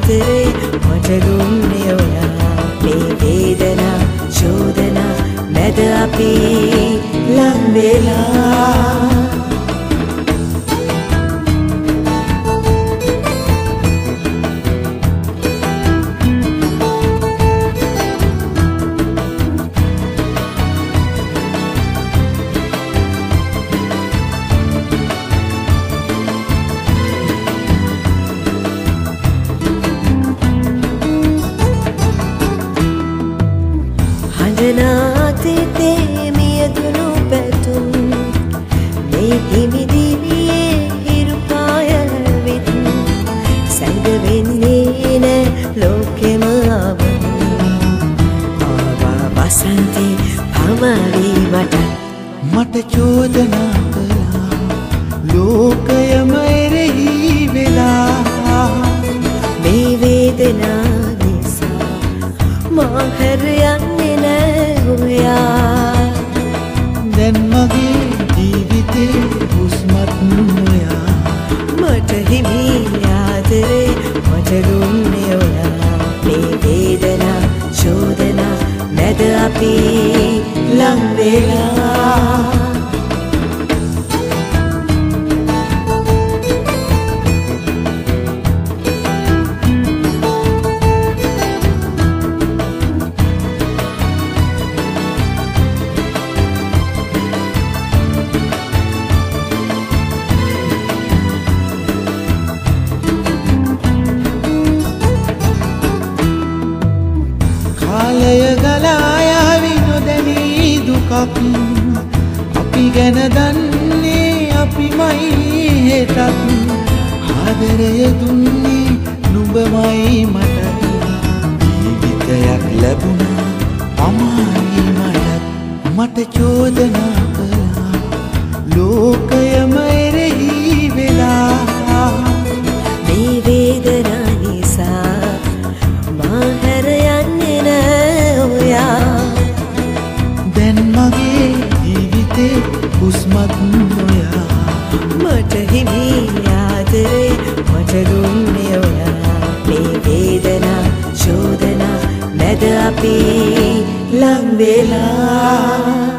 ආදරේ මට දුන්නේ ඔයා මේ වේදනා චෝදනා මැද අපි ලං වෙලා නාතේ මියදුණු පැතුම් මේ හිමිදිවියේ හිරු පායල විත් සැඟ වෙන්නේ නැ ලෝකෙම ආවා වසන්තේ පමාවි මට චෝදනා කළා ලෝකයම එරෙහි වෙලා මේ වේදනා නිසා මා හැර යන්නේ නැ ඔයා දැන් මගේ ජීවිතේ හුස්මත් නොයා මට හිමි ආදරේ මට දුන්නේ ඔයා මේ වේදනා චෝදනා මැද අපි ලං වෙලා කාලය ගලා යාවි නොදැනී දුකක් අපි ගැන දන්නේ අපිමයි හෙටත් ආදරය දුන්නේ නුඹමයි මට ජීවිතයක් ලැබුණා පමාවි මට චෝදනා කළා ලෝකයම එරෙහි වෙලා මේ වේදනා නිසා මා හැර යන්නේ නැ ඔයා දැන් මගේ ජීවිතේ හුස්මත් නොයා මට හිමි ආදරේ මට දුන්නේ ඔයා මේ වේදනා චෝදනා මැද අපි ලං වෙලා